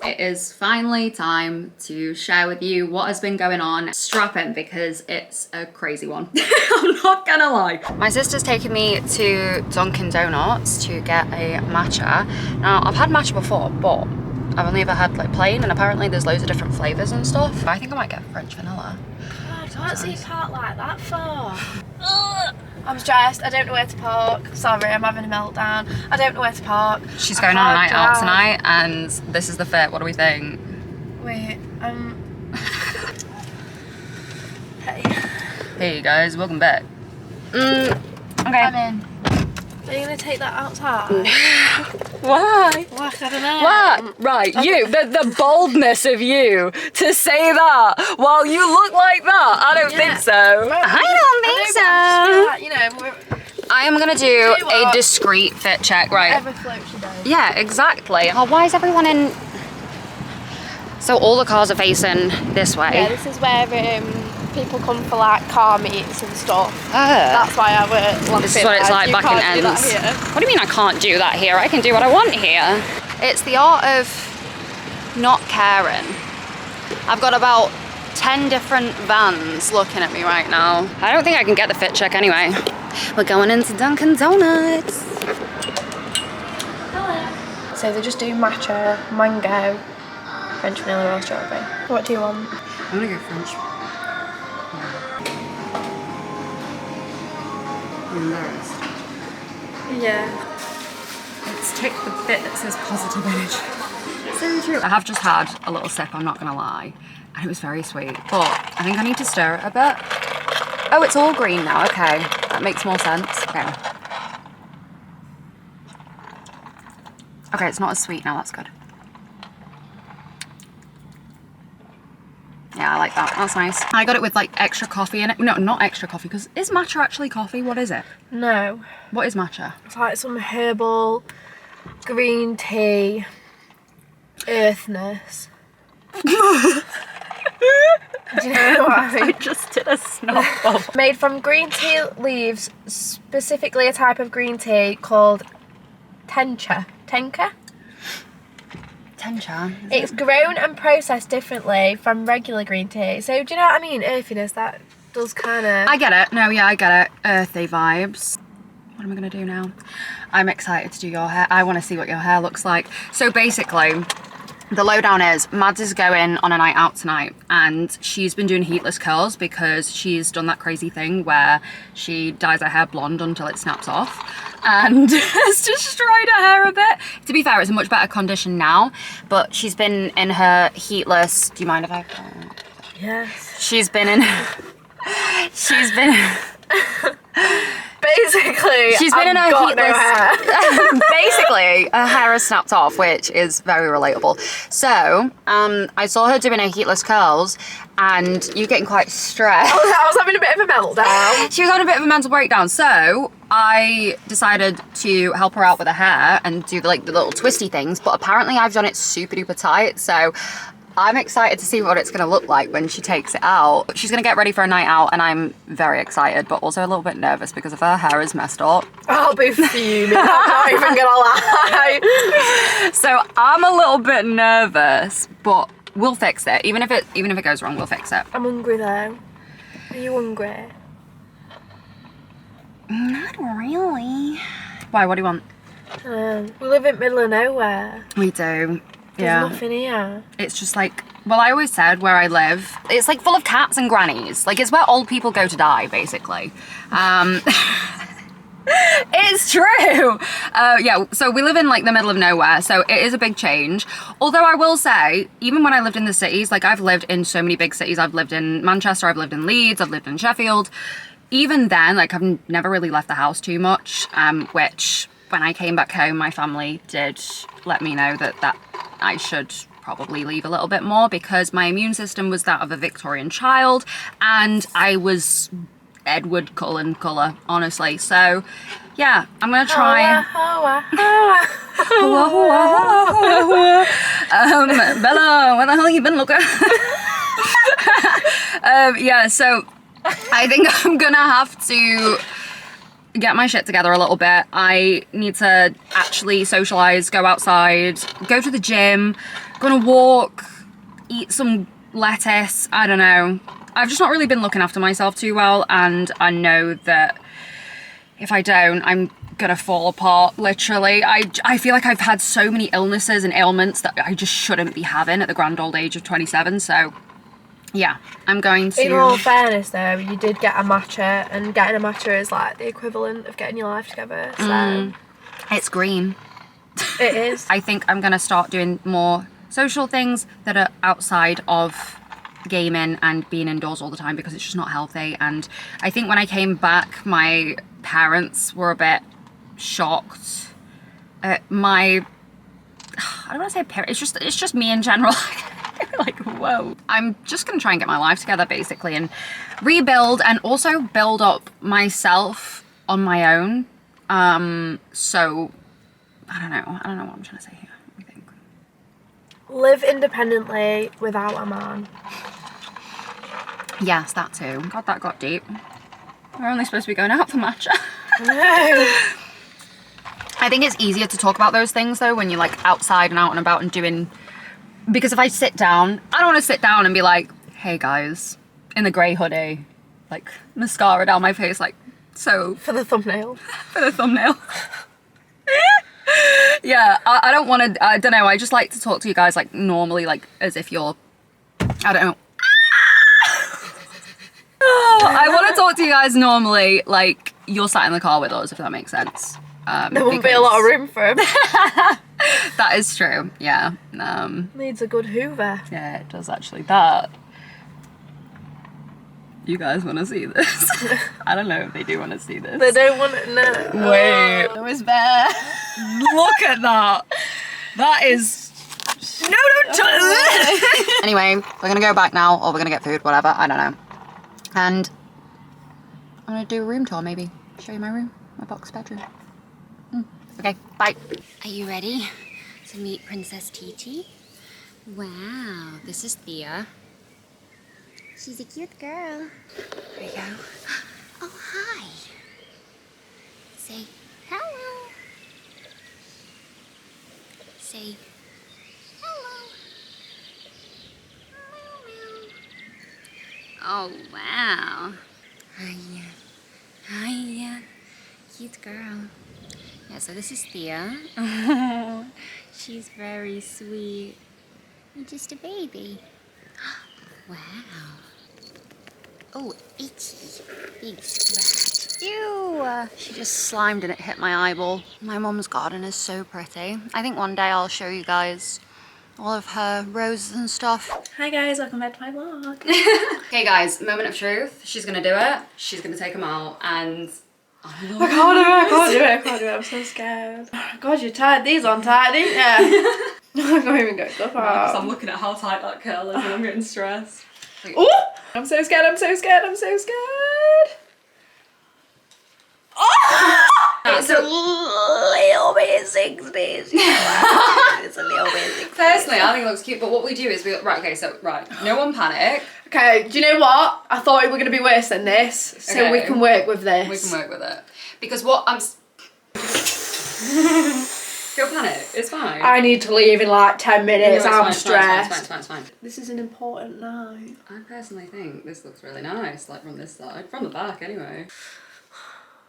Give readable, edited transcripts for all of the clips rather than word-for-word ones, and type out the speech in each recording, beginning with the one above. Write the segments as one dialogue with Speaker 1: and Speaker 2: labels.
Speaker 1: It is finally time to share with you what has been going on. Strap in because it's a crazy one. I'm not gonna lie. My sister's taken me to Dunkin' Donuts to get a matcha. Now, I've had matcha before, but I've only ever had like plain, and apparently there's loads of different flavours and stuff. I think I might get French vanilla.
Speaker 2: God, what's he park like that for? I'm stressed, I don't know where to park. Sorry, I'm having a meltdown. I don't know where to park.
Speaker 1: She's going on a night out tonight, and this is the fit. What do we think?
Speaker 2: Wait, Hey.
Speaker 1: Hey guys, welcome back. Okay.
Speaker 2: I'm in. Are you gonna take that outside?
Speaker 1: Why?
Speaker 2: Why? I don't know.
Speaker 1: What? Right, you, the boldness of you to say that while you look like that. I don't think so. I don't think so.
Speaker 2: Like, you know,
Speaker 1: I am gonna do a discreet fit check, right?
Speaker 2: whatever floats your boat.
Speaker 1: Yeah, exactly. Oh, why is everyone in? So all the cars are facing this way.
Speaker 2: Yeah, this is where people come for like car meets and stuff. That's why I work.
Speaker 1: This is what it's like back in ends. What do you mean I can't do that here? I can do what I want here. It's the art of not caring. I've got about 10 different vans looking at me right now. I don't think I can get the fit check anyway. We're going into Dunkin' Donuts.
Speaker 2: Hello. So they just do matcha, mango, French vanilla or strawberry. What do you want?
Speaker 1: I'm gonna go French. Embarrassed.
Speaker 2: Yeah.
Speaker 1: Let's take the bit that says positive energy. So true. I have just had a little sip, I'm not gonna lie, and it was very sweet, but I think I need to stir it a bit. Oh, it's all green now, okay. That makes more sense, okay. Okay, it's not as sweet now, that's good. Yeah, I like that, that's nice. I got it with like extra coffee in it. No, not extra coffee, because is matcha actually coffee? What is it?
Speaker 2: No.
Speaker 1: What is matcha?
Speaker 2: It's like some herbal green tea earthness. Do you know what I mean?
Speaker 1: I just did a snot bubble.
Speaker 2: Made from green tea leaves, specifically a type of green tea called tencha. Tenka?
Speaker 1: Tencha.
Speaker 2: It's grown and processed differently from regular green tea. So do you know what I mean? Earthiness, that does kind of...
Speaker 1: I get it. No, yeah, I get it. Earthy vibes. What am I going to do now? I'm excited to do your hair. I want to see what your hair looks like. So basically, the lowdown is Mads is going on a night out tonight, and she's been doing heatless curls because she's done that crazy thing where she dyes her hair blonde until it snaps off and has destroyed her hair a bit. To be fair, it's in much better condition now, but she's been in her heatless... Do you mind if I...
Speaker 2: Yes.
Speaker 1: She's been in...
Speaker 2: Basically,
Speaker 1: she's been in her
Speaker 2: got
Speaker 1: heatless...
Speaker 2: no hair.
Speaker 1: Basically, her hair is snapped off, which is very relatable. So, I saw her doing her heatless curls, and you're getting quite stressed.
Speaker 2: I was having a bit of a meltdown.
Speaker 1: She was having a bit of a mental breakdown, so I decided to help her out with her hair and do the little twisty things, but apparently I've done it super duper tight, so I'm excited to see what it's going to look like when she takes it out. She's going to get ready for a night out, and I'm very excited, but also a little bit nervous because if her hair is messed up,
Speaker 2: I'll be fuming. I'm not even going to lie.
Speaker 1: So I'm a little bit nervous, but we'll fix it. Even if it goes wrong, we'll fix it.
Speaker 2: I'm hungry though. Are you hungry?
Speaker 1: Not really. Why? What do you want?
Speaker 2: We live in the middle of nowhere.
Speaker 1: We do.
Speaker 2: There's nothing here.
Speaker 1: It's just like, well, I always said where I live, it's like full of cats and grannies. Like, it's where old people go to die, basically. It's true. Yeah, so we live in like the middle of nowhere, so it is a big change. Although I will say, even when I lived in the cities, like I've lived in so many big cities. I've lived in Manchester, I've lived in Leeds, I've lived in Sheffield. Even then, like I've never really left the house too much, which when I came back home, my family did let me know that I should probably leave a little bit more because my immune system was that of a Victorian child and I was Edward Cullen colour, honestly. So yeah, I'm gonna try. Bella, where the hell you been, looker? Yeah, so I think I'm gonna have to get my shit together a little bit. I need to actually socialize, go outside, go to the gym, Gonna walk, eat some lettuce, I don't know. I've just not really been looking after myself too well, and I know that if I don't, I'm gonna fall apart, literally. I feel like I've had so many illnesses and ailments that I just shouldn't be having at the grand old age of 27, so yeah, I'm going to...
Speaker 2: In all fairness though, you did get a matcha, and getting a matcha is like the equivalent of getting your life together, so...
Speaker 1: It's green.
Speaker 2: It is.
Speaker 1: I think I'm gonna start doing more social things that are outside of gaming and being indoors all the time, because it's just not healthy. And I think when I came back, my parents were a bit shocked at my, I don't want to say parents, it's just me in general. Like, whoa. I'm just gonna try and get my life together basically, and rebuild, and also build up myself on my own. So I don't know what I'm trying to say here. What do you think?
Speaker 2: Live independently without a man.
Speaker 1: Yes, that too. God, that got deep. We're only supposed to be going out for matcha.
Speaker 2: No.
Speaker 1: I think it's easier to talk about those things though when you're like outside and out and about and doing, because if I sit down, I don't want to sit down and be like, hey guys, in the grey hoodie, like mascara down my face, like, so
Speaker 2: For the thumbnail.
Speaker 1: for the thumbnail. Yeah, I don't want to, I don't know, I just like to talk to you guys like normally, like as if you're, I don't know. I want to talk to you guys normally like you're sat in the car with us, if that makes sense.
Speaker 2: There wouldn't be a lot of room for him.
Speaker 1: That is true, yeah.
Speaker 2: Needs a good hoover.
Speaker 1: Yeah, it does actually. That, you guys want to see this? I don't know if they do want to see this.
Speaker 2: They don't want to know.
Speaker 1: Wait, it was bad. Look at that. That is... No, don't touch it. Anyway, we're gonna go back now, or we're gonna get food, whatever, I don't know. And I'm gonna do a room tour, maybe. Show you my room, my box bedroom. Okay, bye. Are you ready to meet Princess Titi? Wow, this is Thea. She's a cute girl. There we go. Oh, hi. Say hello. Say hello. Meow, meow. Oh, wow. Hiya. Hiya. Cute girl. Yeah, so this is Thea. Oh, she's very sweet. You're just a baby. Wow. Oh, itchy. Big scratch. Ew! She just slimed and it hit my eyeball. My mum's garden is so pretty. I think one day I'll show you guys all of her roses and stuff.
Speaker 2: Hi guys, welcome back to my vlog.
Speaker 1: Okay guys, moment of truth. She's gonna do it. She's gonna take them out and...
Speaker 2: I can't do it, I'm so scared. God, you tied these on tight, didn't you? I can't even go so far.
Speaker 1: Because I'm looking at how tight that curl is and I'm getting stressed. Like,
Speaker 2: Ooh! I'm so scared, I'm so scared, I'm so scared. Oh! It's a little bit 60s. It's a little bit 60s.
Speaker 1: Personally, I think it looks cute, but what we do is no one panic.
Speaker 2: Okay, do you know what? I thought it were going to be worse than this, so
Speaker 1: Okay.
Speaker 2: we can work with this.
Speaker 1: We can work with it. Because what I'm... Don't panic, it's fine.
Speaker 2: I need to leave in like 10 minutes,
Speaker 1: No,
Speaker 2: I'm
Speaker 1: it's
Speaker 2: stressed.
Speaker 1: It's fine.
Speaker 2: This is an important night.
Speaker 1: I personally think this looks really nice, like from this side. From the back, anyway.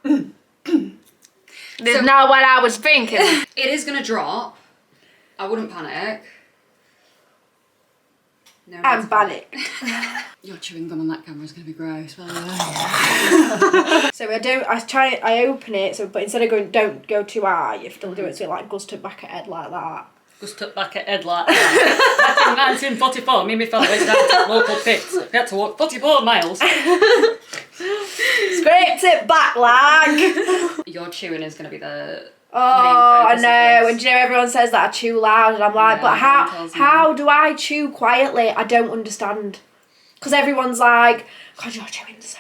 Speaker 2: This is not what I was thinking.
Speaker 1: It is going to drop. I wouldn't panic. No,
Speaker 2: I'm panicked.
Speaker 1: Your chewing gum on that camera is going to be gross, by the way.
Speaker 2: So I open it, so but instead of going, don't go too high, you have to do it so it like goes to the back of head like that.
Speaker 3: Just took back at head like that. Back in 1944, me and my fellow went down to local pits. We had to walk 44 miles.
Speaker 2: Scraped it back like.
Speaker 1: Your chewing is going to be the...
Speaker 2: Oh, I
Speaker 1: focus of
Speaker 2: know,
Speaker 1: this.
Speaker 2: and do you know everyone says that I chew loud, and I'm like,
Speaker 1: Yeah,
Speaker 2: but
Speaker 1: everyone tells me.
Speaker 2: how do I chew quietly? I don't understand. Because everyone's like, God, your chewing's so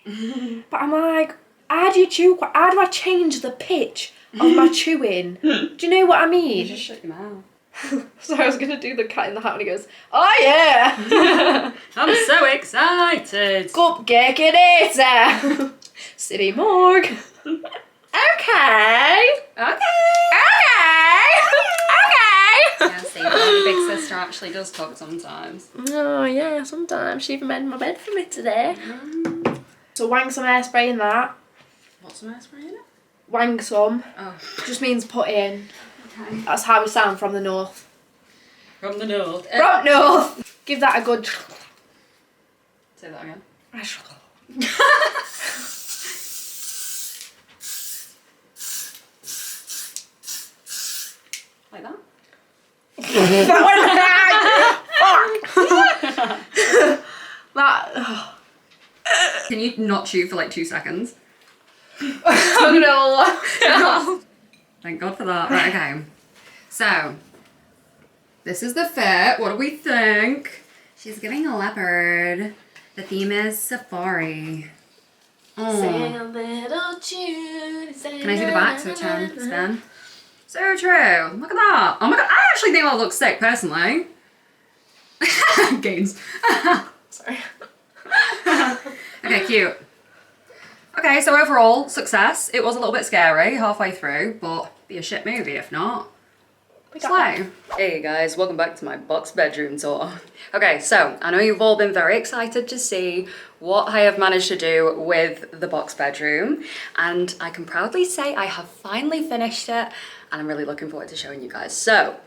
Speaker 2: annoying. But I'm like, how do you chew? How do I change the pitch of my chewing? Do you know what I mean?
Speaker 1: You just shut your mouth.
Speaker 2: So I was going to do the Cat in the Hat, and he goes, oh yeah!
Speaker 3: I'm so excited.
Speaker 2: Cupcake it is! City morgue. Okay.
Speaker 1: Okay.
Speaker 2: Okay. Okay.
Speaker 1: Yeah, see, your big sister actually does cook sometimes.
Speaker 2: Oh yeah, sometimes. She even made my bed for me today. So wang some hairspray in that.
Speaker 1: What's some hairspray in it?
Speaker 2: Wang some.
Speaker 1: Oh.
Speaker 2: Just means put in.
Speaker 1: Okay.
Speaker 2: That's how we sound from the north.
Speaker 3: From the north.
Speaker 2: From north! Give that a good...
Speaker 3: Say that again.
Speaker 1: Like that?
Speaker 2: That... Oh.
Speaker 1: Can you not chew for like 2 seconds?
Speaker 2: I'm gonna...
Speaker 1: Thank God for that. Right, okay. So, this is the fit. What do we think? She's giving a leopard. The theme is safari.
Speaker 2: Sing
Speaker 1: Oh.
Speaker 2: a little tune.
Speaker 1: Can I see the back so it turns, spin? So true. Look at that. Oh my God. I actually think that looks sick, personally. Gains.
Speaker 2: Sorry.
Speaker 1: Okay, cute. Okay, so overall, success. It was a little bit scary halfway through, but be a shit movie if not. Slay. Hey guys, welcome back to my box bedroom tour. Okay, so I know you've all been very excited to see what I have managed to do with the box bedroom, and I can proudly say I have finally finished it, and I'm really looking forward to showing you guys. So,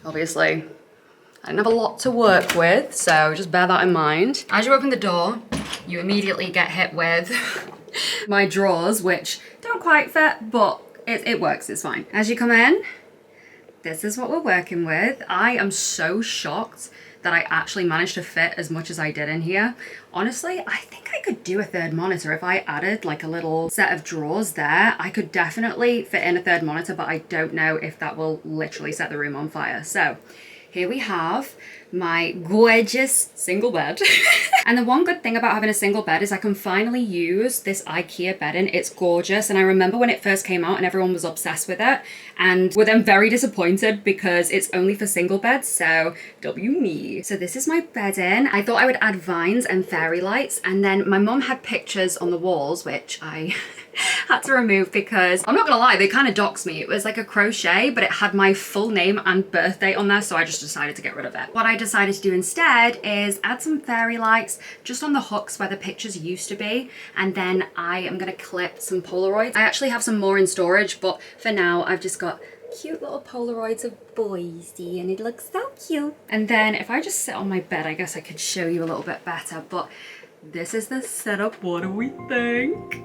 Speaker 1: obviously, I didn't have a lot to work with, so just bear that in mind. As you open the door, you immediately get hit with my drawers, which don't quite fit, but it works, it's fine. As you come in, this is what we're working with. I am so shocked that I actually managed to fit as much as I did in here. Honestly, I think I could do a third monitor. If I added like a little set of drawers there, I could definitely fit in a third monitor, but I don't know if that will literally set the room on fire. So here we have my gorgeous single bed. And the one good thing about having a single bed is I can finally use this IKEA bedding. It's gorgeous. And I remember when it first came out and everyone was obsessed with it and were then very disappointed because it's only for single beds. So W me. So this is my bedding. I thought I would add vines and fairy lights. And then my mum had pictures on the walls, which I had to remove because I'm not gonna lie, they kind of doxed me. It was like a crochet, but it had my full name and birth date on there. So I just decided to get rid of it. What I decided to do instead is add some fairy lights just on the hooks where the pictures used to be, and then I am gonna clip some Polaroids. I actually have some more in storage, but for now I've just got cute little Polaroids of Boise and it looks so cute. And then if I just sit on my bed, I guess I could show you a little bit better, but this is the setup. What do we think?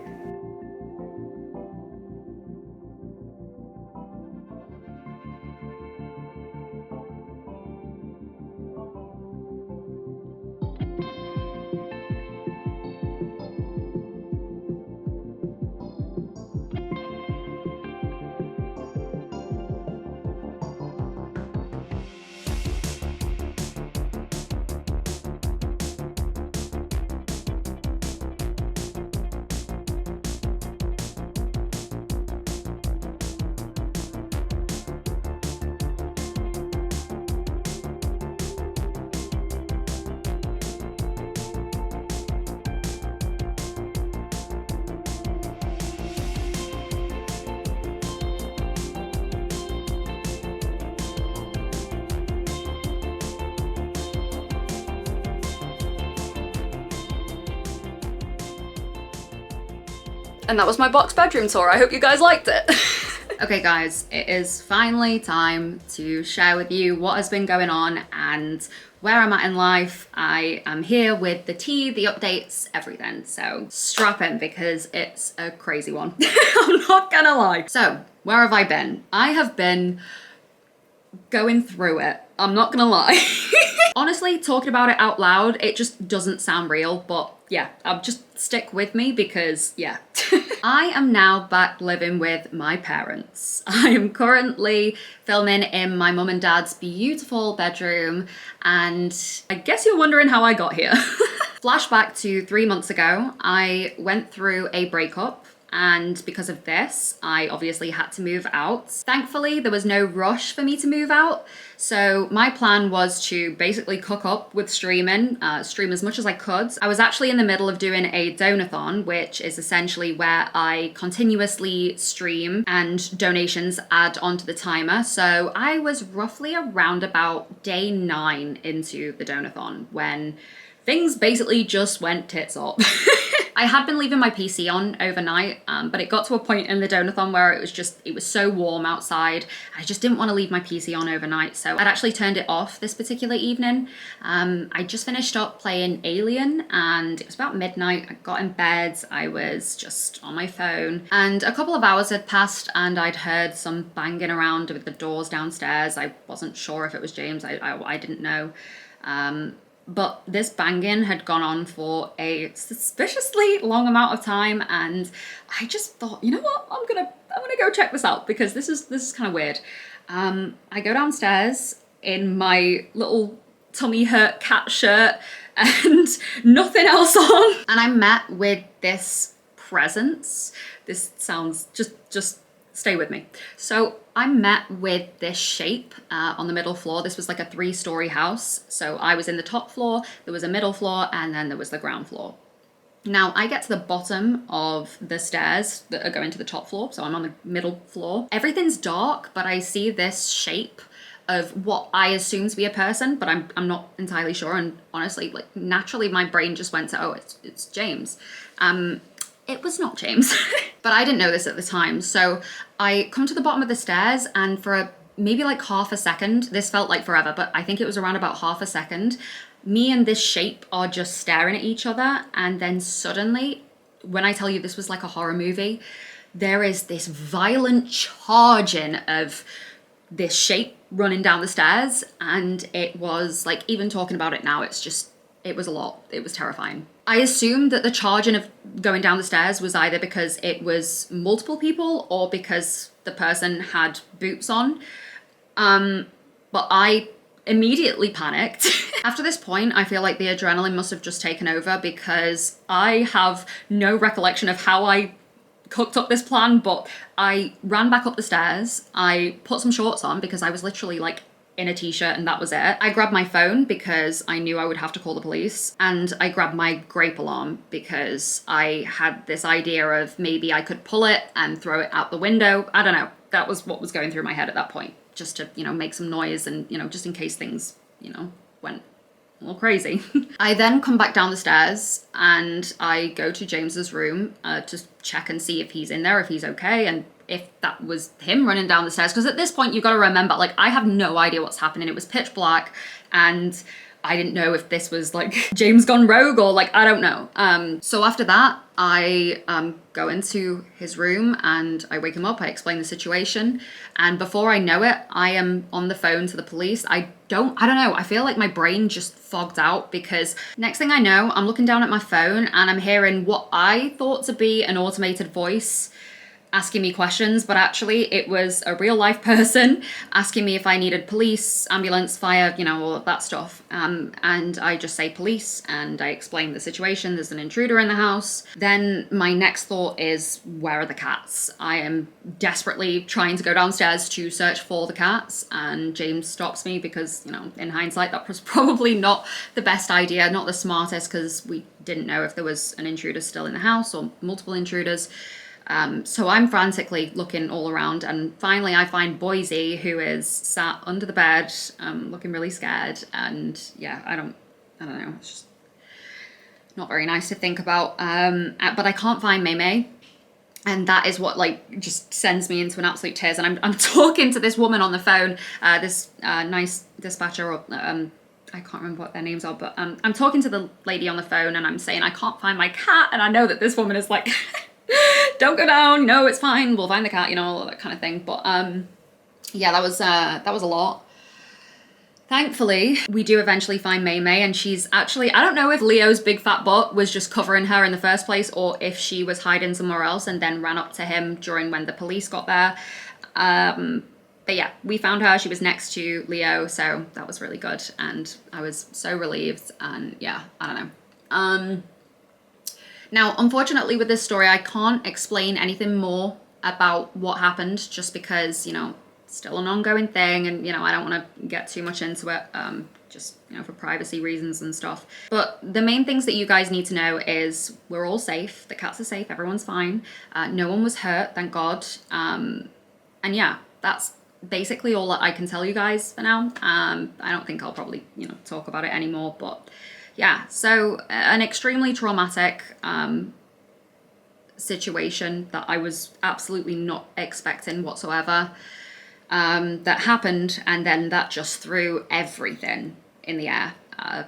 Speaker 1: And that was my box bedroom tour. I hope you guys liked it. Okay guys, it is finally time to share with you what has been going on and where I'm at in life. I am here with the tea, the updates, everything. So strap in because it's a crazy one. I'm not gonna lie. So where have I been? I have been going through it. I'm not gonna lie. Honestly, talking about it out loud, it just doesn't sound real, but yeah, I'll just stick with me because yeah. I am now back living with my parents. I am currently filming in my mum and dad's beautiful bedroom, and I guess you're wondering how I got here. Flashback to 3 months ago, I went through a breakup And because of this, I obviously had to move out. Thankfully, there was no rush for me to move out. So my plan was to basically cook up with streaming, stream as much as I could. I was actually in the middle of doing a donathon, which is essentially where I continuously stream and donations add onto the timer. So I was roughly around about day 9 into the donathon when things basically just went tits up. I had been leaving my PC on overnight, but it got to a point in the donathon where it was so warm outside. I just didn't want to leave my PC on overnight, so I'd actually turned it off this particular evening. I just finished up playing Alien, and it was about midnight. I got in bed, I was just on my phone, and a couple of hours had passed, and I'd heard some banging around with the doors downstairs. I wasn't sure if it was James, I didn't know. But this banging had gone on for a suspiciously long amount of time, and I just thought, you know what, I'm gonna go check this out because this is kind of weird. I go downstairs in my little tummy hurt cat shirt and nothing else on, and I'm met with this presence. This sounds just stay with me. So I'm met with this shape on the middle floor. This was like a 3-story house. So I was in the top floor, there was a middle floor, and then there was the ground floor. Now I get to the bottom of the stairs that are going to the top floor. So I'm on the middle floor. Everything's dark, but I see this shape of what I assume to be a person, but I'm not entirely sure. And honestly, like naturally my brain just went to, oh, it's James. It was not James, but I didn't know this at the time. So I come to the bottom of the stairs, and for maybe like half a second, this felt like forever, but I think it was around about half a second, me and this shape are just staring at each other. And then suddenly, when I tell you this was like a horror movie, there is this violent charging of this shape running down the stairs. And it was like, even talking about it now, it was a lot. It was terrifying. I assumed that the charging of going down the stairs was either because it was multiple people or because the person had boots on. But I immediately panicked. After this point, I feel like the adrenaline must have just taken over because I have no recollection of how I cooked up this plan, but I ran back up the stairs. I put some shorts on because I was literally like in a t-shirt and that was it. I grabbed my phone because I knew I would have to call the police, and I grabbed my grape alarm because I had this idea of maybe I could pull it and throw it out the window. I don't know. That was what was going through my head at that point, just to, make some noise and, just in case things, went a little crazy. I then come back down the stairs and I go to James's room to check and see if he's in there, if he's okay, and if that was him running down the stairs. Because at this point, you've got to remember, like, I have no idea what's happening. It was pitch black, and I didn't know if this was, like, James gone rogue or, like, I don't know. So after that, I go into his room and I wake him up. I explain the situation. And before I know it, I am on the phone to the police. I don't know. I feel like my brain just fogged out because next thing I know, I'm looking down at my phone and I'm hearing what I thought to be an automated voice asking me questions, but actually it was a real life person asking me if I needed police, ambulance, fire, all of that stuff. And I just say police and I explain the situation. There's an intruder in the house. Then my next thought is, where are the cats? I am desperately trying to go downstairs to search for the cats, and James stops me because, in hindsight, that was probably not the best idea, not the smartest, because we didn't know if there was an intruder still in the house or multiple intruders. So I'm frantically looking all around, and finally I find Boise, who is sat under the bed, looking really scared. And yeah, I don't know. It's just not very nice to think about. But I can't find May. And that is what just sends me into an absolute tears. And I'm talking to this woman on the phone, this nice dispatcher, or I can't remember what their names are, but I'm talking to the lady on the phone and I'm saying, I can't find my cat. And I know that this woman is like, don't go down, no, it's fine, we'll find the cat, all that kind of thing. But yeah, that was a lot. Thankfully, we do eventually find May, and she's actually, I don't know if Leo's big fat butt was just covering her in the first place or if she was hiding somewhere else and then ran up to him during when the police got there. But yeah, we found her. She was next to Leo, so that was really good, and I was so relieved. And yeah, I don't know. Now, unfortunately with this story, I can't explain anything more about what happened just because, you know, it's still an ongoing thing and, you know, I don't want to get too much into it, just, you know, for privacy reasons and stuff. But the main things that you guys need to know is we're all safe. The cats are safe. Everyone's fine. No one was hurt, thank God. And yeah, that's basically all that I can tell you guys for now. I don't think I'll probably, you know, talk about it anymore, but yeah, so an extremely traumatic situation that I was absolutely not expecting whatsoever that happened, and then that just threw everything in the air.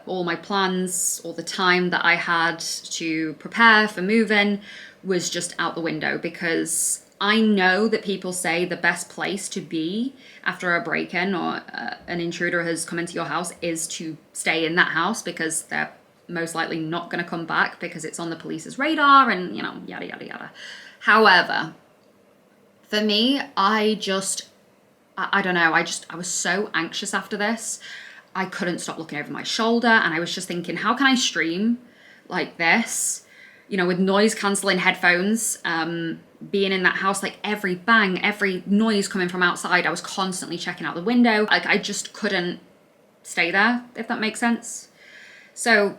Speaker 1: All my plans, all the time that I had to prepare for moving was just out the window, because I know that people say the best place to be after a break-in or an intruder has come into your house is to stay in that house, because they're most likely not going to come back because it's on the police's radar and, you know, yada, yada, yada. However, for me, I don't know, I was so anxious after this. I couldn't stop looking over my shoulder, and I was just thinking, how can I stream like this, you know, with noise cancelling headphones, being in that house, like every bang, every noise coming from outside, I was constantly checking out the window. Like, I just couldn't stay there, if that makes sense. So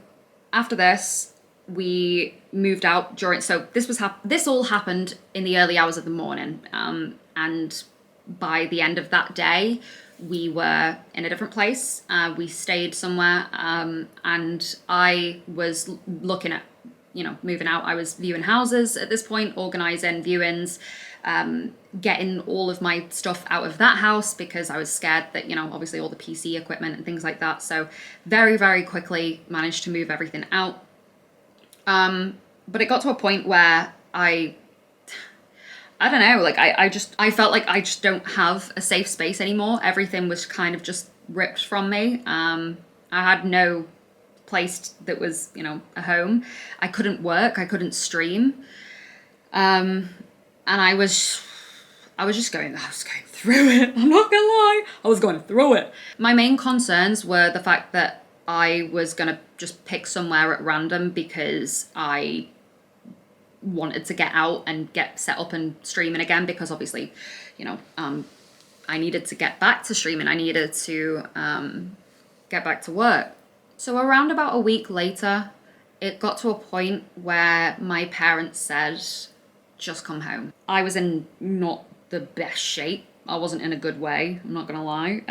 Speaker 1: after this, we moved out so this all happened in the early hours of the morning, and by the end of that day, we were in a different place. We stayed somewhere, and I was looking at, you know, moving out. I was viewing houses at this point, organising viewings, getting all of my stuff out of that house because I was scared that, you know, obviously all the PC equipment and things like that. So very, very quickly managed to move everything out. But it got to a point where I don't know, like I felt like I just don't have a safe space anymore. Everything was kind of just ripped from me. I had no place that was, you know, a home. I couldn't work, I couldn't stream. And I was going through it. I'm not gonna lie, I was going through it. My main concerns were the fact that I was gonna just pick somewhere at random because I wanted to get out and get set up and streaming again, because obviously, you know, I needed to get back to streaming. I needed to get back to work. So around about a week later, it got to a point where my parents said, just come home. I was in not the best shape. I wasn't in a good way, I'm not gonna lie.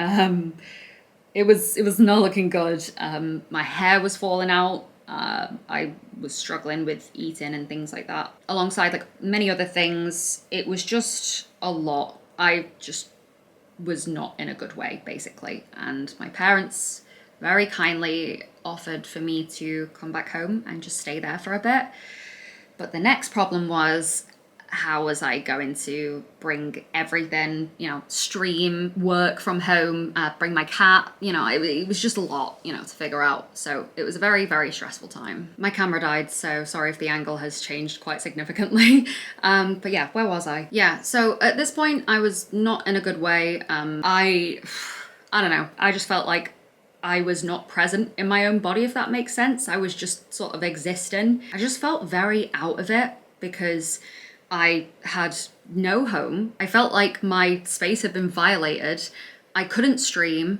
Speaker 1: It was not looking good. My hair was falling out. I was struggling with eating and things like that. Alongside like many other things, it was just a lot. I just was not in a good way, basically. And my parents very kindly offered for me to come back home and just stay there for a bit. But the next problem was, how was I going to bring everything, you know, stream, work from home, bring my cat, you know, it was just a lot, you know, to figure out. So it was a very, very stressful time. My camera died, so sorry if the angle has changed quite significantly. But yeah, where was I? Yeah, so at this point, I was not in a good way. I don't know, I just felt like I was not present in my own body, if that makes sense. I was just sort of existing. I just felt very out of it because I had no home. I felt like my space had been violated. I couldn't stream.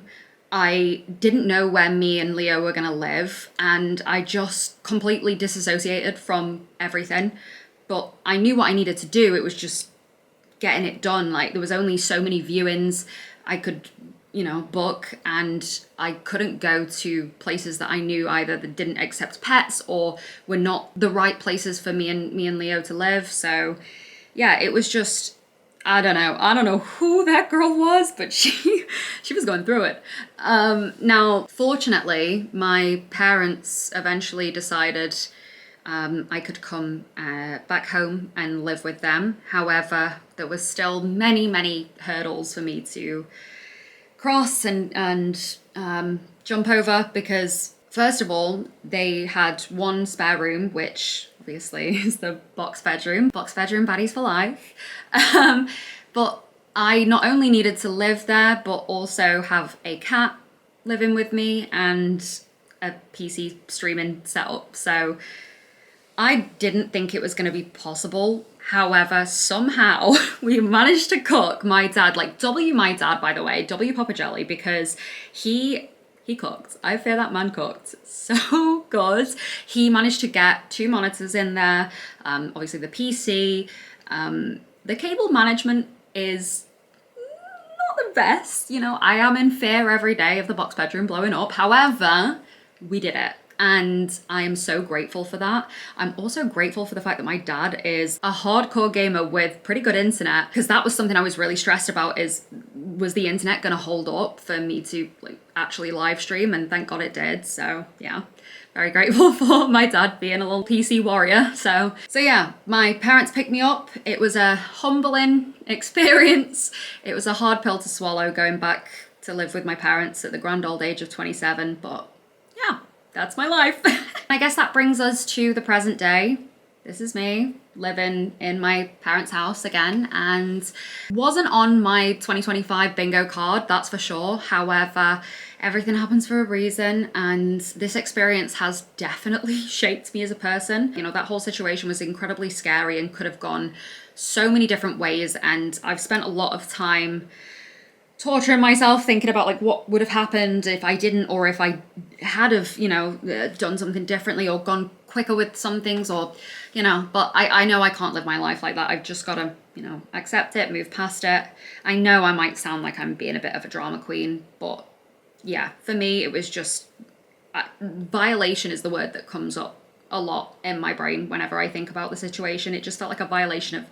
Speaker 1: I didn't know where me and Leo were gonna live, and I just completely disassociated from everything. But I knew what I needed to do. It was just getting it done. Like, there was only so many viewings I could, you know, book, and I couldn't go to places that I knew either that didn't accept pets or were not the right places for me and Leo to live. So yeah, it was just, I don't know who that girl was, but she was going through it. Now, fortunately, my parents eventually decided I could come back home and live with them. However, there was still many, many hurdles for me to cross and jump over, because first of all, they had one spare room, which obviously is the box bedroom baddies for life. But I not only needed to live there, but also have a cat living with me and a PC streaming setup. So I didn't think it was going to be possible. However, somehow we managed to cook my dad, like W my dad, by the way, W Papa Jelly, because he cooked. I fear that man cooked so good. He managed to get 2 monitors in there, obviously the PC. The cable management is not the best. You know, I am in fear every day of the box bedroom blowing up. However, we did it. And I am so grateful for that. I'm also grateful for the fact that my dad is a hardcore gamer with pretty good internet, because that was something I was really stressed about, was the internet gonna hold up for me to like actually live stream, and thank God it did. So yeah, very grateful for my dad being a little PC warrior. So yeah, my parents picked me up. It was a humbling experience. It was a hard pill to swallow going back to live with my parents at the grand old age of 27, but yeah. That's my life. I guess that brings us to the present day. This is me living in my parents' house again, and wasn't on my 2025 bingo card, that's for sure. However, everything happens for a reason, and this experience has definitely shaped me as a person. You know, that whole situation was incredibly scary and could have gone so many different ways, and I've spent a lot of time torturing myself thinking about like what would have happened if I didn't, or if I had have, you know, done something differently or gone quicker with some things, or, you know, but I know I can't live my life like that. I've just got to, you know, accept it, move past it. I know I might sound like I'm being a bit of a drama queen, but yeah, for me, it was just, violation is the word that comes up a lot in my brain whenever I think about the situation. It just felt like a violation of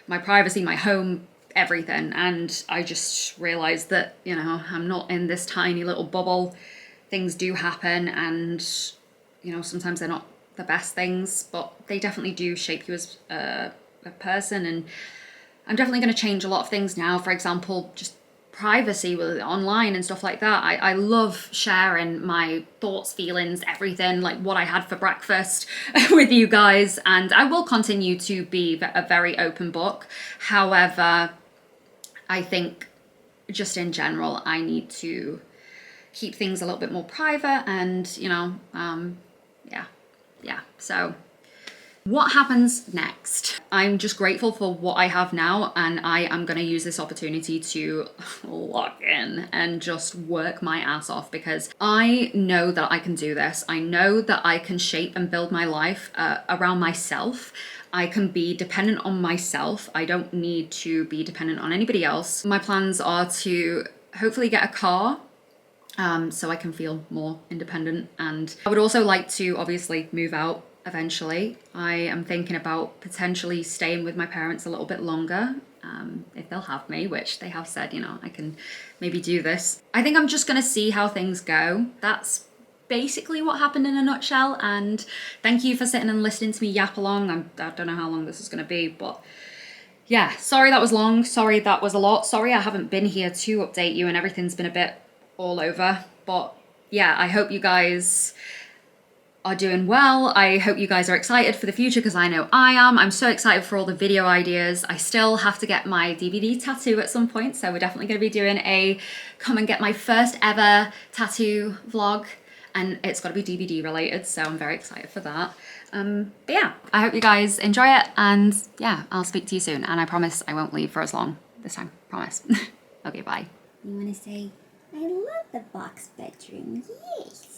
Speaker 1: my privacy, my home, everything. And I just realized that, you know, I'm not in this tiny little bubble. Things do happen, and, you know, sometimes they're not the best things, but they definitely do shape you as a person. And I'm definitely going to change a lot of things now. For example, just privacy with online and stuff like that. I love sharing my thoughts, feelings, everything, like what I had for breakfast with you guys, and I will continue to be a very open book. However, I think just in general, I need to keep things a little bit more private, and, you know, yeah. So what happens next? I'm just grateful for what I have now, and I am going to use this opportunity to lock in and just work my ass off, because I know that I can do this. I know that I can shape and build my life around myself. I can be dependent on myself. I don't need to be dependent on anybody else. My plans are to hopefully get a car, so I can feel more independent. And I would also like to obviously move out eventually. I am thinking about potentially staying with my parents a little bit longer, if they'll have me, which they have said, you know, I can maybe do this. I think I'm just gonna see how things go. That's basically what happened in a nutshell, and thank you for sitting and listening to me yap along. I don't know how long this is gonna be, but yeah, sorry that was long, sorry that was a lot, sorry I haven't been here to update you and everything's been a bit all over, but yeah, I hope you guys are doing well. I hope you guys are excited for the future, because I know I am. I'm so excited for all the video ideas. I still have to get my DVD tattoo at some point, so we're definitely going to be doing a come and get my first ever tattoo vlog, and it's got to be DVD related, so I'm very excited for that. But yeah, I hope you guys enjoy it, and yeah, I'll speak to you soon, and I promise I won't leave for as long this time, promise. Okay, bye.
Speaker 4: You want to say, I love the box bedroom, yes.